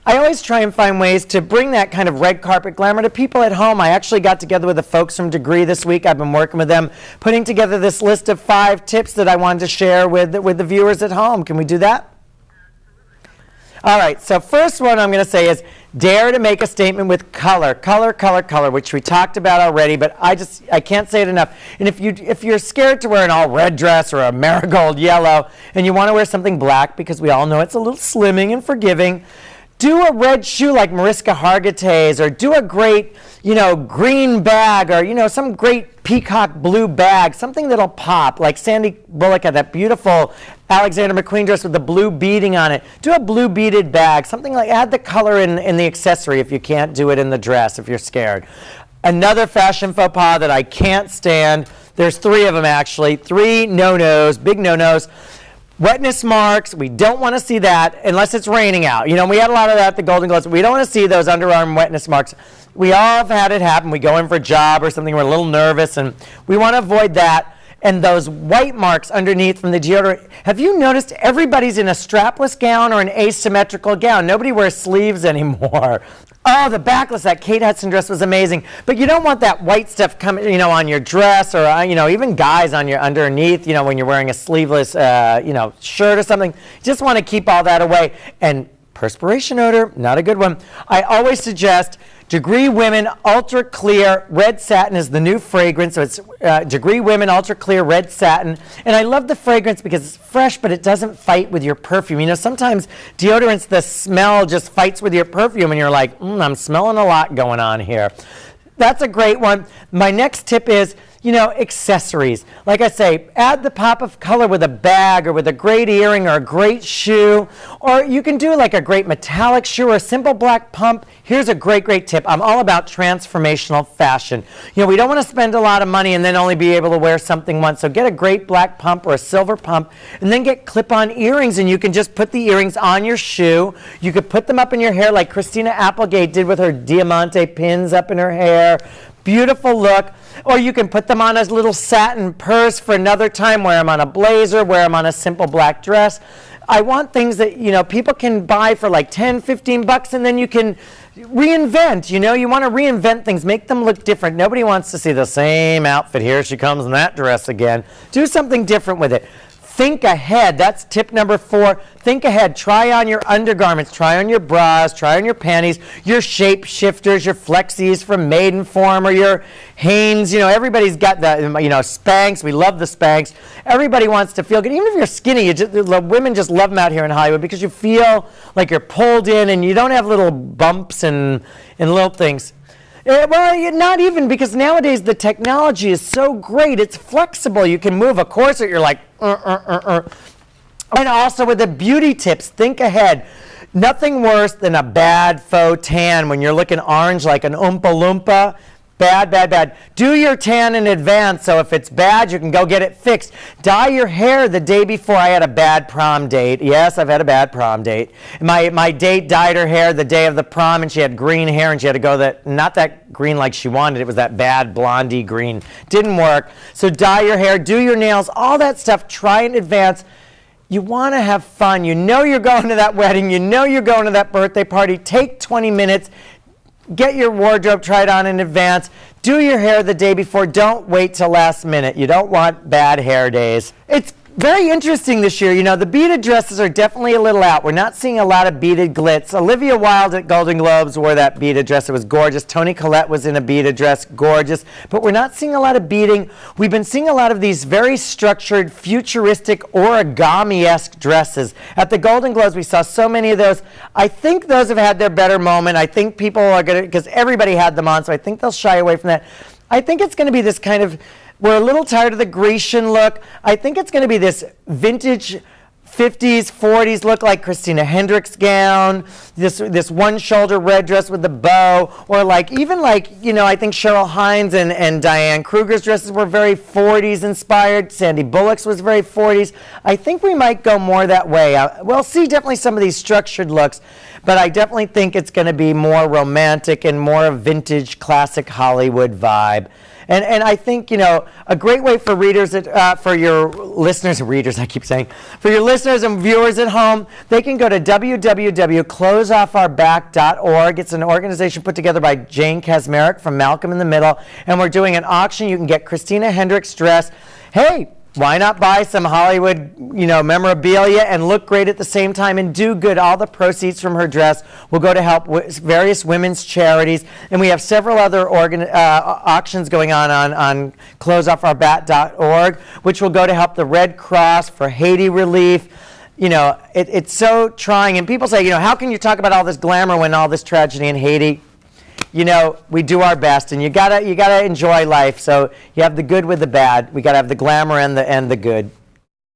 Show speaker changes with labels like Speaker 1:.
Speaker 1: I always try and find ways to bring that kind of red carpet glamour to people at home. I actually got together with the folks from Degree this week. I've been working with them, putting together this list of 5 tips that I wanted to share with the viewers at home. Can we do that? All right, so first one I'm going to say is dare to make a statement with color. Color, color, color, which we talked about already, but I can't say it enough. And if you're scared to wear an all red dress or a marigold yellow, and you want to wear something black, because we all know it's a little slimming and forgiving, do a red shoe like Mariska Hargitay's, or do a great, green bag, or, some great peacock blue bag, something that'll pop, like Sandy Bullock had that beautiful Alexander McQueen dress with the blue beading on it. Do a blue beaded bag, something like, add the color in the accessory if you can't do it in the dress, if you're scared. Another fashion faux pas that I can't stand, there's 3 of them actually, 3 no-nos, big no-nos. Wetness marks, we don't want to see that unless it's raining out. We had a lot of that at the Golden Globes. We don't want to see those underarm wetness marks. We all have had it happen. We go in for a job or something, we're a little nervous, and we want to avoid that. And those white marks underneath from the deodorant. Have you noticed everybody's in a strapless gown or an asymmetrical gown? Nobody wears sleeves anymore. Oh, the backless, that Kate Hudson dress was amazing. But you don't want that white stuff coming, on your dress, or, even guys on your underneath, when you're wearing a sleeveless, shirt or something. You just want to keep all that away. And perspiration odor, not a good one. I always suggest Degree Women Ultra Clear Red Satin is the new fragrance. So it's Degree Women Ultra Clear Red Satin. And I love the fragrance because it's fresh, but it doesn't fight with your perfume. Sometimes deodorants, the smell just fights with your perfume, and you're like, I'm smelling a lot going on here. That's a great one. My next tip is, accessories. Like I say, add the pop of color with a bag or with a great earring or a great shoe. Or you can do like a great metallic shoe or a simple black pump. Here's a great, great tip. I'm all about transformational fashion. We don't want to spend a lot of money and then only be able to wear something once. So get a great black pump or a silver pump, and then get clip-on earrings, and you can just put the earrings on your shoe. You could put them up in your hair like Christina Applegate did with her diamante pins up in her hair. Beautiful look. Or you can put them on a little satin purse for another time, wear them on a blazer, wear them on a simple black dress. I want things that, people can buy for like 10, 15 bucks, and then you can reinvent. You want to reinvent things, make them look different. Nobody wants to see the same outfit. Here she comes in that dress again. Do something different with it. Think ahead. That's tip number 4. Think ahead. Try on your undergarments. Try on your bras. Try on your panties. Your shape shifters, your flexies from Maidenform, or your Hanes. Everybody's got the, Spanx. We love the Spanx. Everybody wants to feel good. Even if you're skinny, women just love them out here in Hollywood because you feel like you're pulled in and you don't have little bumps and little things. Well, not even, because nowadays the technology is so great. It's flexible. You can move a corset. You're like, And also with the beauty tips, think ahead. Nothing worse than a bad faux tan when you're looking orange like an Oompa Loompa. Bad, bad, bad. Do your tan in advance, so if it's bad, you can go get it fixed. Dye your hair the day before. I had a bad prom date. Yes, I've had a bad prom date. My date dyed her hair the day of the prom, and she had green hair, and she had to go not that green like she wanted. It was that bad blondie green. Didn't work. So dye your hair, do your nails, all that stuff. Try in advance. You want to have fun. You know you're going to that wedding. You know you're going to that birthday party. Take 20 minutes. Get your wardrobe tried on in advance. Do your hair the day before. Don't wait till last minute. You don't want bad hair days. It's very interesting this year. The beaded dresses are definitely a little out. We're not seeing a lot of beaded glitz. Olivia Wilde at Golden Globes wore that beaded dress. It was gorgeous. Toni Collette was in a beaded dress. Gorgeous. But we're not seeing a lot of beading. We've been seeing a lot of these very structured, futuristic, origami-esque dresses. At the Golden Globes, we saw so many of those. I think those have had their better moment. I think people are going to, because everybody had them on, so I think they'll shy away from that. I think it's going to be this kind of, we're a little tired of the Grecian look. I think it's going to be this vintage 50s, 40s look like Christina Hendricks gown, this one-shoulder red dress with the bow, or I think Cheryl Hines and Diane Kruger's dresses were very 40s inspired. Sandy Bullock's was very 40s. I think we might go more that way. We'll see definitely some of these structured looks. but I definitely think it's going to be more romantic and more vintage, classic Hollywood vibe. And I think, a great way for readers, for your listeners, readers, I keep saying, for your listeners and viewers at home, they can go to www.closeoffourback.org. It's an organization put together by Jane Kasmerick from Malcolm in the Middle, and we're doing an auction. You can get Christina Hendricks' dress. Hey, why not buy some Hollywood, memorabilia and look great at the same time and do good? All the proceeds from her dress will go to help various women's charities. And we have several other auctions going on closeoffourback.org, which will go to help the Red Cross for Haiti relief. It's so trying. And people say, how can you talk about all this glamour when all this tragedy in Haiti? We do our best, and you gotta enjoy life. So you have the good with the bad. We gotta have the glamour and the good.